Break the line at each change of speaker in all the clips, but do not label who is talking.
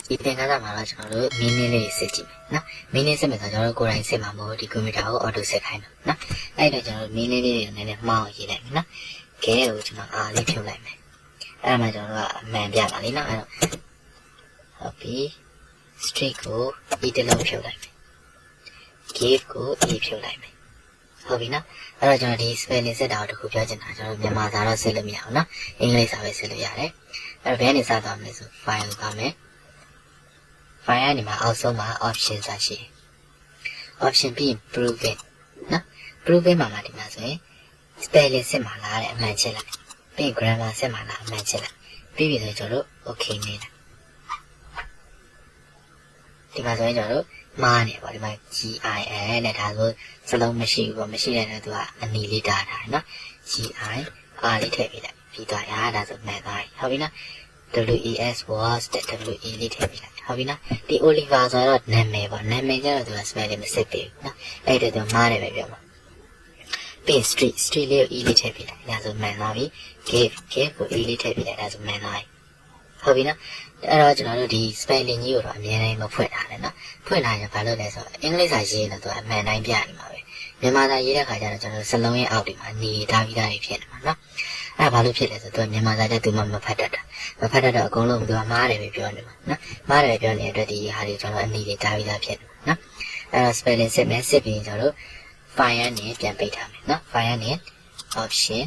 ဒီသင်ခန်းစာမှာတော့ကျွန်တော်တို့ meaning လေးစစ်ကြည့်မယ်နော် meaning စစ်မယ်ဆိုတော့ကျွန်တော်တို့ကိုယ်တိုင်စစ်မှာမဟုတ်ဒီ computer ကို auto စစ်ခိုင်းမှာနော်အဲ့ဒါကျွန်တော်တို့ meaning လေးတွေနည်းနည်းမှောင်းရေးလိုက်မယ်နော်ခဲကိုကျွန်တော်အားလေးဖြုတ်လိုက်မယ်အဲ့ဒါမှကျွန်တော်တို့ကအမှန်ပြပါလိမ့်နော်အဲ့တော့ဟုတ်ပြီ street ကို e တလုံးဖြုတ်လိုက်မယ် give ကို e ဖြုတ်လိုက်မယ်ဟုတ်ပြီနော်အဲ့တော့ကျွန်တော်ဒီ spelling စစ်တာကိုတခုပြောချင်တာကျွန်တော်မြန်မာစာတော့စစ်လို့မရအောင်နော်အင်္ဂလိပ်စာပဲစစ်လို့ရတယ်အဲ့တော့ဘယ်ကနေစသွားမလဲဆို file ကိုသွားမယ် file ကနေမှာအောက်ဆုံးမှာ option စာရှိတယ် option ပြီးရင် proven နော် proven မှာဒီမှာဆိုရင် spelling စစ်မှာလားတဲ့အမှန်ချက်လိုက်ပြီး grammar စစ်မှာလားအမှန်ချက်လိုက်ပြီးပြီဆိုရင်ကျွန်တော်တို့ okay နေတာဒီမှာဆိုရင်ကျွန်တော်တို့မားနေပါဒီမှာ GIN နဲ့ဒါဆိုစလုံးမရှိဘူးပေါ့မရှိတဲ့နဲ့သူကအနီလေးတားထားတယ်နော် GI R လေးထည့်ပေးလိုက်ပြီးသွားရဒါဆိုမှန်သွားပြီဟုတ်ပြီနော် WES was တဲ့ WE လေးထည့်ပေးလိုက်ဟုတ်ပြီနော်ဒီ Oliver ဆိုတော့နာမည်ပေါ့နာမည်ကျတော့သူက spelling မစစ်ပေးဘူးနော်အဲ့ဒါသူမားတယ်ပဲပြောမှာပြီး street လေးကို E လေးထည့်ပေးလိုက်ဒါဆိုမှန်သွားပြီ give ကို E လေးထည့်ပေးလိုက်ဒါဆိုမှန်သွားပြီဟုတ်ပြီနော်အဲ့တော့ကျွန်တော်တို့ဒီ spelling ကြီးကိုတော့အများတိုင်းမဖွင့်ထားနဲ့နော်ဖွင့်ထားရင်ဘာလို့လဲဆိုတော့အင်္ဂလိပ်စာရေးရင်တော့အမှန်တိုင်းပြနေမှာပဲမြန်မာစာရေးတဲ့ခါကျတော့ကျွန်တော်စလုံးရဲ့အောက်ဒီမှာနေထားပြီးသားတွေဖြစ်နေမှာနော်အဲ့ဒါဘာလို့ဖြစ်လဲဆိုတော့မြန်မာစာတက်သူမှမဖတ်တတ်တာမဖတ်တတ်တော့အကုန်လုံးသူကမားတယ်ပဲပြောနေမှာနော်မားတယ်ပဲပြောနေတဲ့အတွက်ဒီဟာတွေကျွန်တော်အနီတွေထားပြီးသားဖြစ်နေမှာနော်အဲ့တော့ spelling စစ်မယ်စစ်ပြီးကျွန်တော်တို့ file နဲ့ပြန်ပိတ်ထားမယ်နော် file နဲ့ option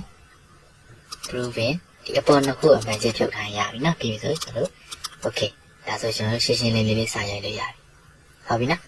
proven ဒီအပေါ်နှစ်ခုအမှန်ချက်ဖြုတ်ထားရပြီနော်ပြီးပြီဆိုကျွန်တော်တို့ okay ဒါဆိုကျွန်တော်ရှင်းရှင်းလင်းလင်းလေးစာရိုက်လို့ရပြီဟုတ်ပြီနော်